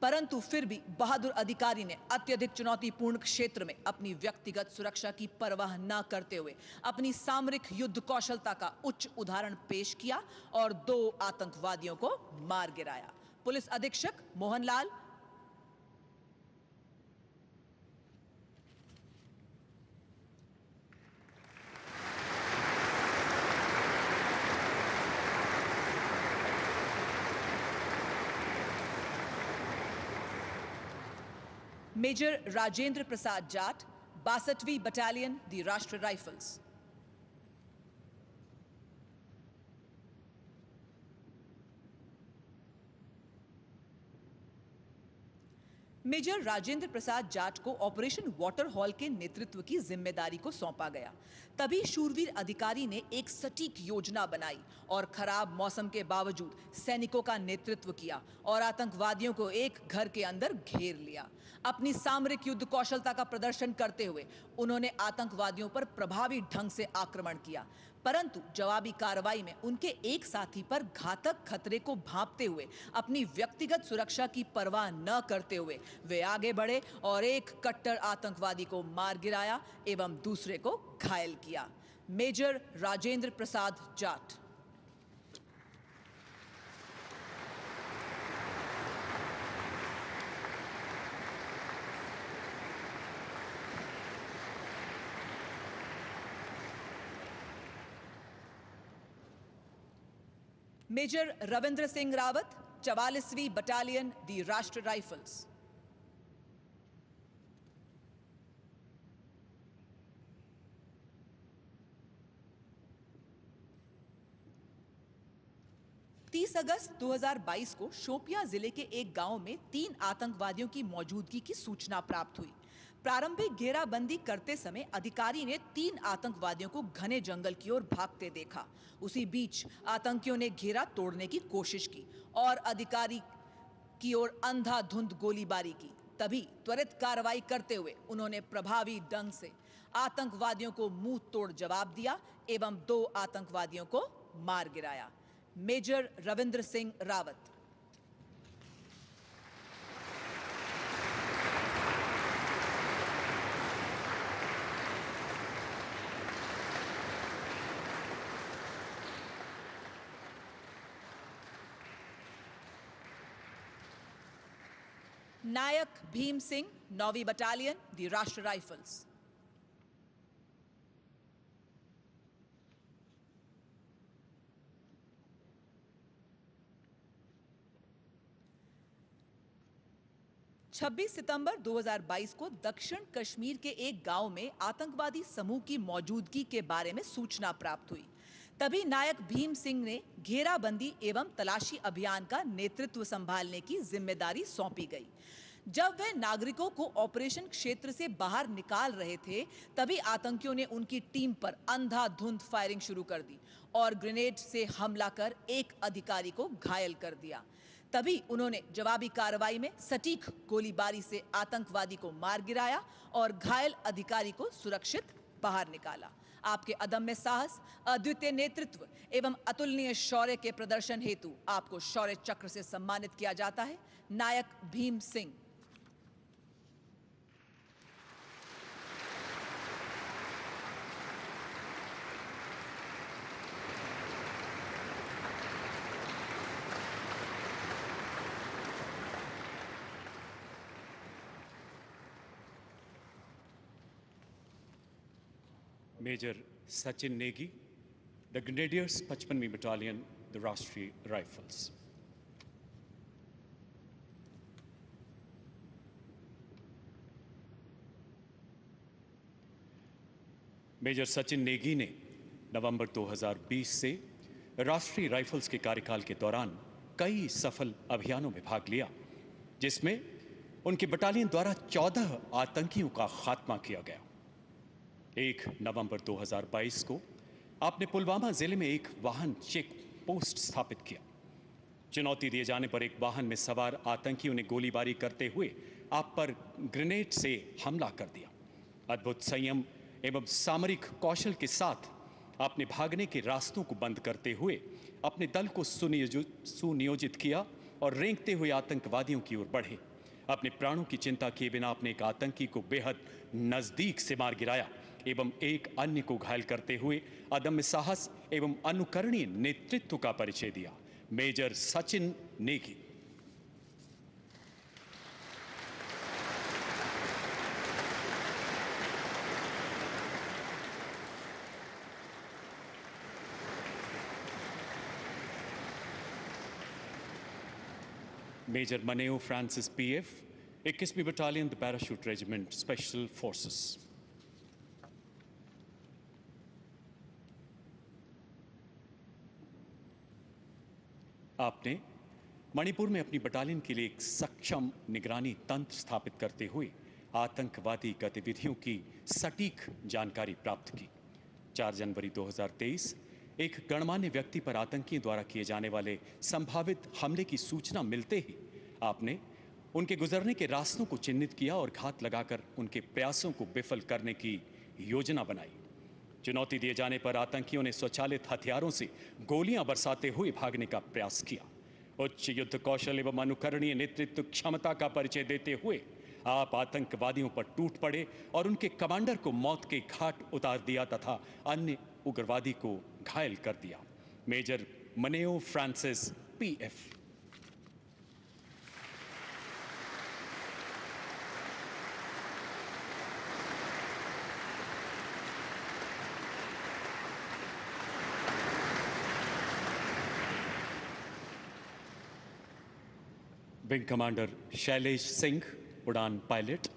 परंतु फिर भी बहादुर अधिकारी ने अत्यधिक चुनौतीपूर्ण क्षेत्र में अपनी व्यक्तिगत सुरक्षा की परवाह न करते हुए अपनी सामरिक युद्ध कौशलता का उच्च उदाहरण पेश किया और 2 आतंकवादियों को मार गिराया। पुलिस अधीक्षक मोहनलाल। मेजर राजेंद्र प्रसाद जाट, 62वीं बटालियन, दी राष्ट्रीय राइफल्स। मेजर राजेंद्र प्रसाद जाट को ऑपरेशन वाटर हॉल के नेतृत्व की जिम्मेदारी को सौंपा गया। तभी शूरवीर अधिकारी ने एक सटीक योजना बनाई और खराब मौसम के बावजूद सैनिकों का नेतृत्व किया और आतंकवादियों को एक घर के अंदर घेर लिया। अपनी सामरिक युद्ध कौशलता का प्रदर्शन करते हुए उन्होंने आतंकवादियों पर प्रभावी ढंग से आक्रमण किया, परंतु जवाबी कार्रवाई में उनके एक साथी पर घातक खतरे को भांपते हुए अपनी व्यक्तिगत सुरक्षा की परवाह न करते हुए वे आगे बढ़े और एक कट्टर आतंकवादी को मार गिराया एवं दूसरे को घायल किया। Major Rajendra Prasad Jat. Major Ravindra Singh Rawat, 44वीं battalion, दी राष्ट्रीय राइफल्स। अगस्त 2022 को शोपियां जिले के एक गांव में 3 आतंकवादियों की मौजूदगी की सूचना प्राप्त हुई। प्रारंभिक घेराबंदी करते समय अधिकारी ने 3 आतंकवादियों को घने जंगल की ओर भागते देखा। उसी बीच आतंकियों ने घेरा तोड़ने की कोशिश की और अधिकारी की ओर अंधाधुंध गोलीबारी की। तभी त्वरित कार्रवाई करते हुए उन्होंने प्रभावी ढंग से आतंकवादियों को मुंह तोड़ जवाब दिया एवं 2 आतंकवादियों को मार गिराया। मेजर रविंद्र सिंह रावत। नायक भीम सिंह, 9वीं बटालियन, द राष्ट्रीय राइफल्स। छब्बीस सितंबर 2022 को दक्षिण कश्मीर के एक गांव में आतंकवादी समूह की मौजूदगी के बारे में सूचना प्राप्त हुई। तभी नायक भीम सिंह ने घेराबंदी एवं तलाशी अभियान का नेतृत्व संभालने की जिम्मेदारी सौंपी गई। जब वे नागरिकों को ऑपरेशन क्षेत्र से बाहर निकाल रहे थे, तभी आतंकियों ने उनकी टीम पर अंधाधुंध फायरिंग शुरू कर दी और ग्रेनेड से हमला कर एक अधिकारी को घायल कर दिया। तभी उन्होंने जवाबी कार्रवाई में सटीक गोलीबारी से आतंकवादी को मार गिराया और घायल अधिकारी को सुरक्षित बाहर निकाला। आपके अदम्य साहस, अद्वितीय नेतृत्व एवं अतुलनीय शौर्य के प्रदर्शन हेतु आपको शौर्य चक्र से सम्मानित किया जाता है। Naik Bhim Singh. Major Sachin Negi, the Grenadiers 55वीं battalion, the Rashtriya Rifles. Major Sachin Negi ने नवंबर 2020 से राष्ट्रीय राइफल्स के कार्यकाल के दौरान कई सफल अभियानों में भाग लिया, जिसमें उनकी बटालियन द्वारा 14 आतंकियों का खात्मा किया गया। 1 नवंबर 2022 को आपने पुलवामा जिले में एक वाहन चेक पोस्ट स्थापित किया। चुनौती दिए जाने पर एक वाहन में सवार आतंकियों ने गोलीबारी करते हुए आप पर ग्रेनेड से हमला कर दिया। अद्भुत संयम एवं सामरिक कौशल के साथ आपने भागने के रास्तों को बंद करते हुए अपने दल को सुनियोजित किया और रेंगते हुए आतंकवादियों की ओर बढ़े। अपने प्राणों की चिंता किए बिना आपने एक आतंकी को बेहद नजदीक से मार गिराया एवं एक अन्य को घायल करते हुए अदम्य साहस एवं अनुकरणीय नेतृत्व का परिचय दिया। Major Sachin Negi. Major Maneo Francis PF, 21वीं battalion, the Parachute Regiment, Special Forces. आपने मणिपुर में अपनी बटालियन के लिए एक सक्षम निगरानी तंत्र स्थापित करते हुए आतंकवादी गतिविधियों की सटीक जानकारी प्राप्त की। 4 जनवरी 2023 एक गणमान्य व्यक्ति पर आतंकियों द्वारा किए जाने वाले संभावित हमले की सूचना मिलते ही आपने उनके गुजरने के रास्तों को चिन्हित किया और घात लगाकर उनके प्रयासों को विफल करने की योजना बनाई। चुनौती दिए जाने पर आतंकियों ने स्वचालित हथियारों से गोलियां बरसाते हुए भागने का प्रयास किया। उच्च युद्ध कौशल एवं अनुकरणीय नेतृत्व क्षमता का परिचय देते हुए आप आतंकवादियों पर टूट पड़े और उनके कमांडर को मौत के घाट उतार दिया तथा अन्य उग्रवादी को घायल कर दिया। Major Maneo Francis PF. Wing Commander Shailesh Singh, उड़ान pilot.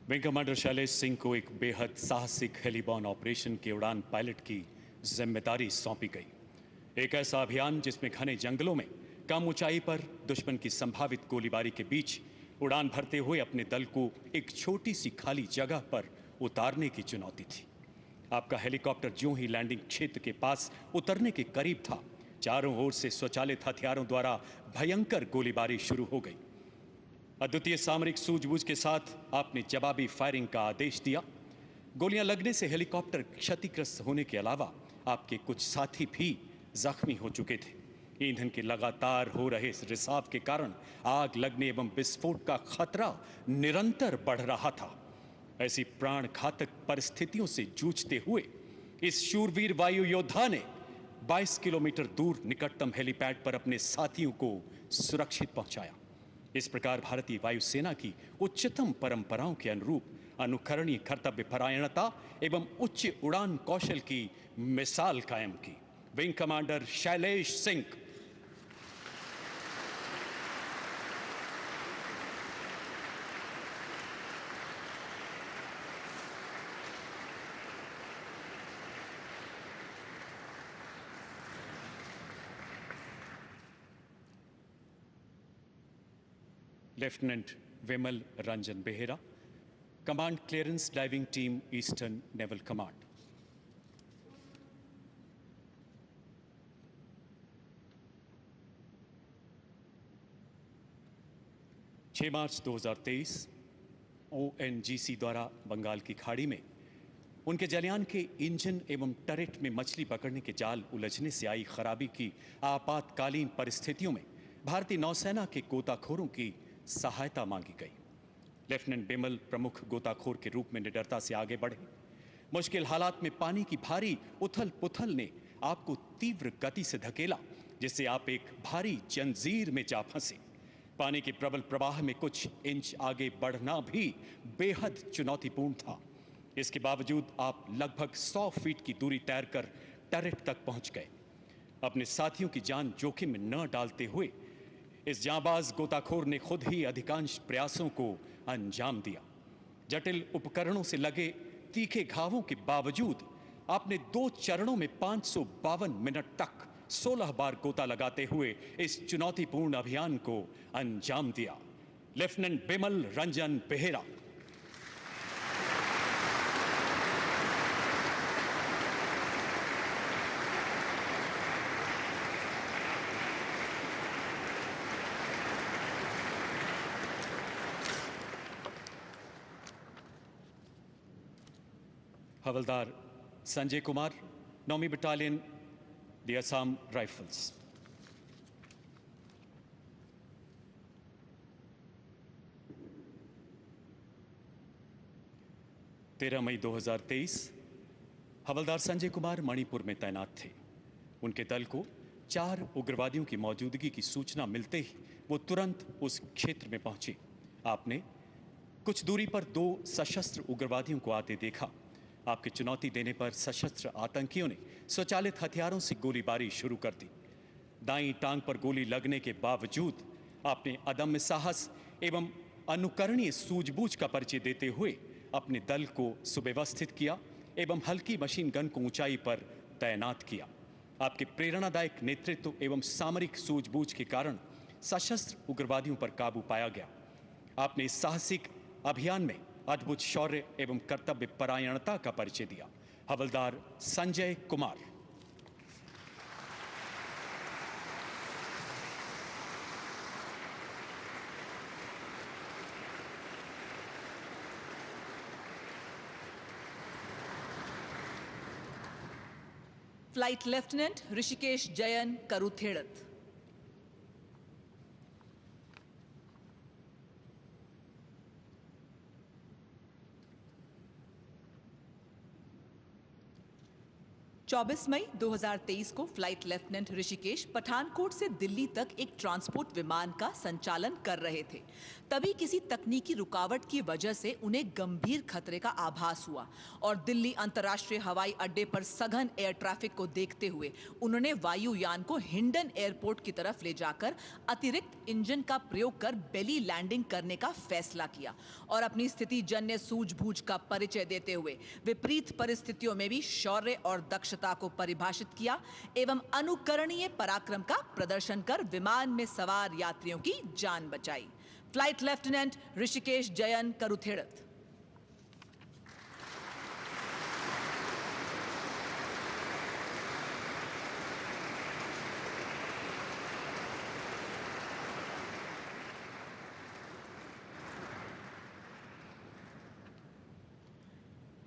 Wing Commander Shailesh Singh को एक बेहद साहसिक हेलीबॉर्न ऑपरेशन के उड़ान पायलट की जिम्मेदारी सौंपी गई। एक ऐसा अभियान जिसमें घने जंगलों में कम ऊंचाई पर दुश्मन की संभावित गोलीबारी के बीच उड़ान भरते हुए अपने दल को एक छोटी सी खाली जगह पर उतारने की चुनौती थी। आपका हेलीकॉप्टर ज्यों ही लैंडिंग क्षेत्र के पास उतरने के करीब था, चारों ओर से स्वचालित हथियारों द्वारा भयंकर गोलीबारी शुरू हो गई। अद्वितीय सामरिक सूझबूझ के साथ आपने जवाबी फायरिंग का आदेश दिया। गोलियां लगने से हेलीकॉप्टर क्षतिग्रस्त होने के अलावा आपके कुछ साथी भी जख्मी हो चुके थे। ईंधन के लगातार हो रहे रिसाव के कारण आग लगने एवं विस्फोट का खतरा निरंतर बढ़ रहा था। ऐसी प्राण घातक परिस्थितियों से जूझते हुए इस शूरवीर वायु योद्धा ने 22 किलोमीटर दूर निकटतम हेलीपैड पर अपने साथियों को सुरक्षित पहुंचाया। इस प्रकार भारतीय वायुसेना की उच्चतम परंपराओं के अनुरूप अनुकरणीय कर्तव्य परायणता एवं उच्च उड़ान कौशल की मिसाल कायम की। Wing Commander Shailesh Singh. Lieutenant Vimal Ranjan Behera, Command Clearance Diving Team, Eastern Naval Command. मार्च 2023 ONGC द्वारा बंगाल की खाड़ी में उनके जलयान के इंजन एवं टरेट में मछली पकड़ने के जाल उलझने से आई खराबी की आपातकालीन परिस्थितियों में भारतीय नौसेना के गोताखोरों की सहायता मांगी गई। लेफ्टिनेंट बिमल प्रमुख गोताखोर के रूप में निडरता से आगे बढ़े। मुश्किल हालात में पानी की भारी उथल पुथल ने आपको तीव्र गति से धकेला, जिससे आप एक भारी जंजीर में जा फंसे। पानी के प्रबल प्रवाह में कुछ इंच आगे बढ़ना भी बेहद चुनौतीपूर्ण था। इसके बावजूद आप लगभग 100 फीट की दूरी तैरकर टरेट तक पहुंच गए। अपने साथियों की जान जोखिम में न डालते हुए इस जांबाज गोताखोर ने खुद ही अधिकांश प्रयासों को अंजाम दिया। जटिल उपकरणों से लगे तीखे घावों के बावजूद आपने 2 चरणों में 552 मिनट तक 16 बार गोता लगाते हुए इस चुनौतीपूर्ण अभियान को अंजाम दिया। लेफ्टिनेंट बिमल रंजन बेहेरा। हवलदार संजय कुमार, नौवीं बटालियन, द असम राइफल्स। मई 2023 हवलदार संजय कुमार मणिपुर में तैनात थे। उनके दल को 4 उग्रवादियों की मौजूदगी की सूचना मिलते ही वो तुरंत उस क्षेत्र में पहुंचे। आपने कुछ दूरी पर 2 सशस्त्र उग्रवादियों को आते देखा। आपकी चुनौती देने पर सशस्त्र आतंकियों ने स्वचालित हथियारों से गोलीबारी शुरू कर दी। दाईं टांग पर गोली लगने के बावजूद आपने अदम्य साहस एवं अनुकरणीय सूझबूझ का परिचय देते हुए अपने दल को सुव्यवस्थित किया एवं हल्की मशीन गन को ऊंचाई पर तैनात किया। आपके प्रेरणादायक नेतृत्व एवं सामरिक सूझबूझ के कारण सशस्त्र उग्रवादियों पर काबू पाया गया। आपने इस साहसिक अभियान में अद्भुत शौर्य एवं कर्तव्य परायणता का परिचय दिया। हवलदार संजय कुमार। Flight Lieutenant Rishikesh Jayan Karuthedath. मई 2023 को फ्लाइट लेफ्टिनेंट ऋषिकेश पठानकोट से दिल्ली तक एक ट्रांसपोर्ट विमान का संचालन कर रहे थे। तभी किसी तकनीकी रुकावट की वजह से उन्हें गंभीर खतरे का आभास हुआ और दिल्ली अंतर्राष्ट्रीय हवाई अड्डे पर सघन एयर ट्रैफिक को देखते हुए उन्होंने वायुयान को हिंडन एयरपोर्ट की तरफ ले जाकर अतिरिक्त इंजन का प्रयोग कर बेली लैंडिंग करने का फैसला किया और अपनी स्थिति जन्य सूझबूझ का परिचय देते हुए विपरीत परिस्थितियों में भी शौर्य और दक्षता को परिभाषित किया एवं अनुकरणीय पराक्रम का प्रदर्शन कर विमान में सवार यात्रियों की जान बचाई। Flight Lieutenant Rishikesh Jayan Karuthedath.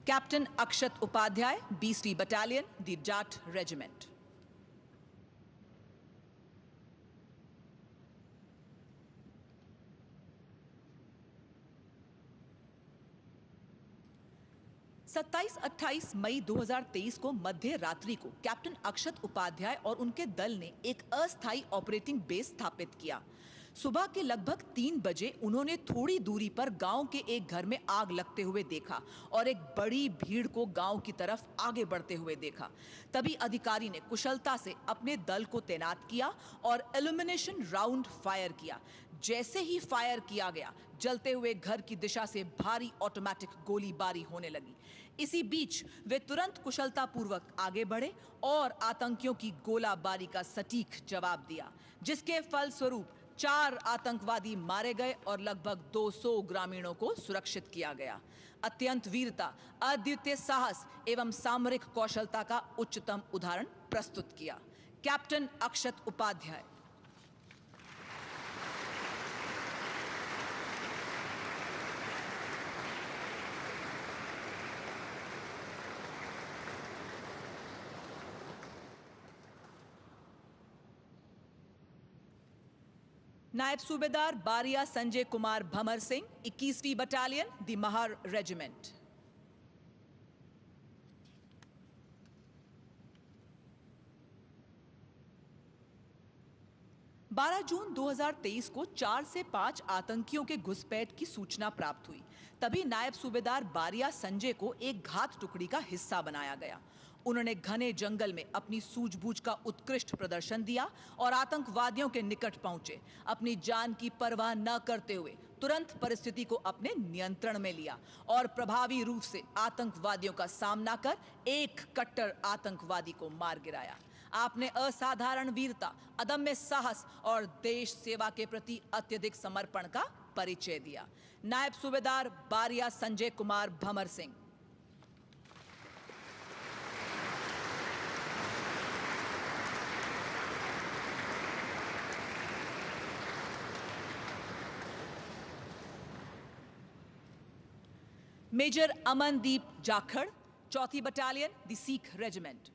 Captain Akshat Upadhyay, 20वीं बटालियन, द जाट रेजिमेंट। 27-28 मई 2023 को मध्य रात्रि को कैप्टन अक्षत उपाध्याय और उनके दल ने एक अस्थायी ऑपरेटिंग बेस स्थापित किया। सुबह के लगभग 3 बजे उन्होंने थोड़ी दूरी पर गांव के एक घर में आग लगते हुए देखा और एक बड़ी भीड़ को गांव की तरफ आगे बढ़ते हुए देखा। तभी अधिकारी ने कुशलता से अपने दल को तैनात किया और एल्यूमिनेशन राउंड फायर किया। जैसे ही फायर किया गया, जलते हुए घर की दिशा से भारी ऑटोमेटिक गोलीबारी होने लगी। इसी बीच वे तुरंत कुशलतापूर्वक आगे बढ़े और आतंकियों की गोलाबारी का सटीक जवाब दिया, जिसके फलस्वरूप 4 आतंकवादी मारे गए और लगभग 200 ग्रामीणों को सुरक्षित किया गया। अत्यंत वीरता, अद्वितीय साहस एवं सामरिक कौशलता का उच्चतम उदाहरण प्रस्तुत किया। कैप्टन अक्षत उपाध्याय। नायब सूबेदार बारिया संजय कुमार भमर सिंह, 21वीं बटालियन, द महार रेजिमेंट। बारह जून 2023 को 4 से 5 आतंकियों के घुसपैठ की सूचना प्राप्त हुई। तभी नायब सूबेदार बारिया संजय को एक घात टुकड़ी का हिस्सा बनाया गया। उन्होंने घने जंगल में अपनी सूझबूझ का उत्कृष्ट प्रदर्शन दिया और आतंकवादियों के निकट पहुंचे। अपनी जान की परवाह न करते हुए तुरंत परिस्थिति को अपने नियंत्रण में लिया और प्रभावी रूप से आतंकवादियों का सामना कर एक कट्टर आतंकवादी को मार गिराया। आपने असाधारण वीरता, अदम्य साहस और देश सेवा के प्रति अत्यधिक समर्पण का परिचय दिया। Naib Subedar Bariya Sanjay Kumar Bhamar Singh. Major Amandeep Jakhar, 4th battalion, the Sikh Regiment.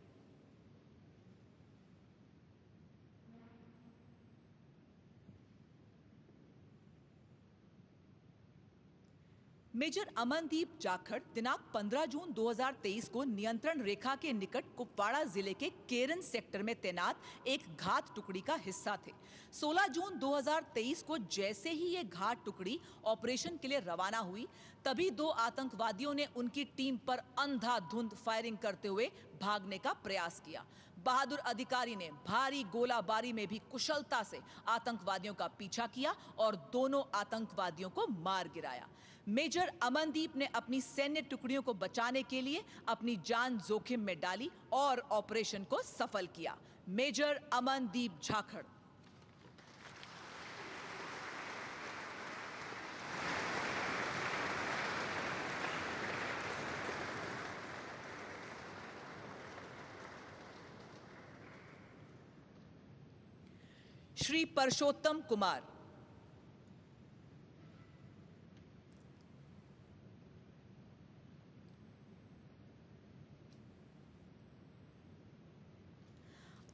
Major Amandeep Jakhar दिनांक 15 जून 2023 को नियंत्रण रेखा के निकट कुपवाड़ा जिले के केरन सेक्टर में तैनात एक घात टुकड़ी का हिस्सा थे। 16 जून 2023 को जैसे ही ये घात टुकड़ी ऑपरेशन के लिए रवाना हुई, तभी 2 आतंकवादियों ने उनकी टीम पर अंधाधुंध फायरिंग करते हुए भागने का प्रयास किया। बहादुर अधिकारी ने भारी गोलाबारी में भी कुशलता से आतंकवादियों का पीछा किया और दोनों आतंकवादियों को मार गिराया। मेजर अमनदीप ने अपनी सैन्य टुकड़ियों को बचाने के लिए अपनी जान जोखिम में डाली और ऑपरेशन को सफल किया। मेजर अमनदीप जाखड़। श्री परशोत्तम कुमार।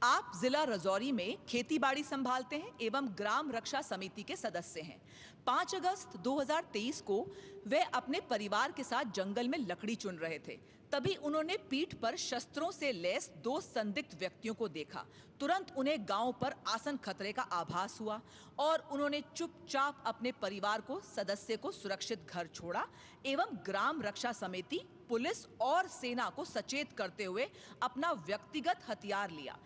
आप जिला रजौरी में खेतीबाड़ी संभालते हैं एवं ग्राम रक्षा समिति के सदस्य हैं। 5 अगस्त 2023 को वे अपने परिवार के साथ जंगल में लकड़ी चुन रहे थे। तभी उन्होंने पीठ पर शस्त्रों से लैस 2 संदिग्ध व्यक्तियों को देखा। तुरंत उन्हें गांव पर आसन खतरे का आभास हुआ और उन्होंने चुपचाप अपने परिवार को सदस्य को सुरक्षित घर छोड़ा एवं ग्राम रक्षा समिति, पुलिस और सेना को सचेत करते हुए अपना व्यक्तिगत हथियार लिया।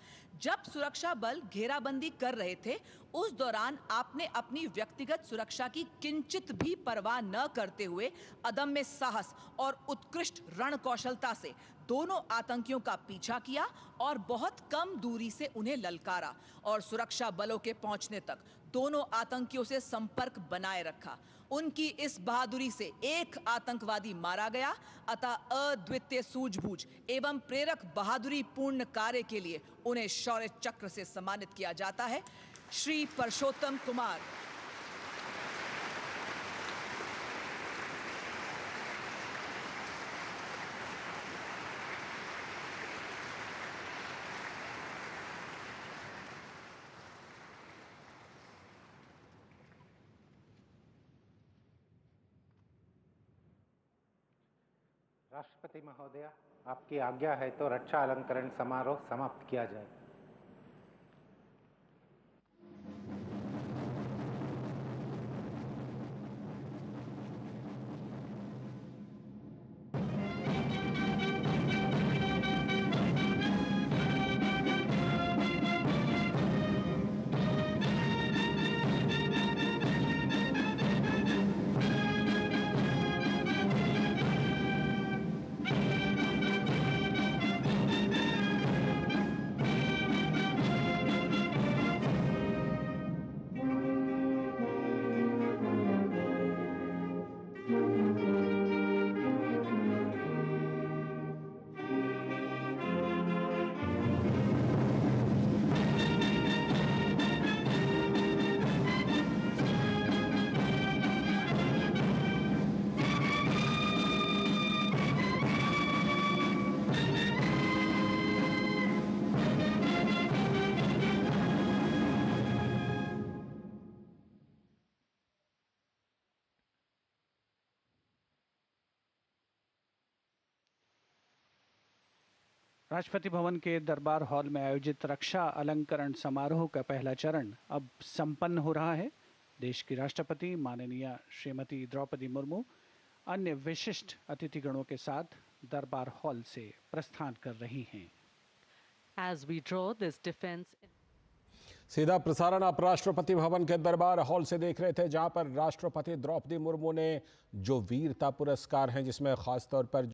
जब सुरक्षा बल घेराबंदी कर रहे थे, उस दौरान आपने अपनी व्यक्तिगत सुरक्षा की किंचित भी परवाह न करते हुए अदम्य साहस और उत्कृष्ट रण कौशलता से दोनों आतंकियों का पीछा किया और बहुत कम दूरी से उन्हें ललकारा और सुरक्षा बलों के पहुंचने तक दोनों आतंकियों से संपर्क बनाए रखा। उनकी इस बहादुरी से एक आतंकवादी मारा गया। अतः अद्वितीय सूझबूझ एवं प्रेरक बहादुरी पूर्ण कार्य के लिए उन्हें शौर्य चक्र से सम्मानित किया जाता है। श्री परशोत्तम कुमार। राष्ट्रपति महोदय, आपकी आज्ञा है तो रक्षा अलंकरण समारोह समाप्त किया जाए। राष्ट्रपति भवन के दरबार हॉल में आयोजित रक्षा अलंकरण समारोह का पहला चरण अब संपन्न हो रहा है। देश की राष्ट्रपति माननीय श्रीमती द्रौपदी मुर्मू अन्य विशिष्ट अतिथिगणों के साथ दरबार हॉल से प्रस्थान कर रही हैं। As we draw this defense सीधा प्रसारण आप राष्ट्रपति भवन के दरबार हॉल से देख रहे थे, जहां पर राष्ट्रपति द्रौपदी मुर्मू ने जो वीरता पुरस्कार हैं, जिसमें खासतौर पर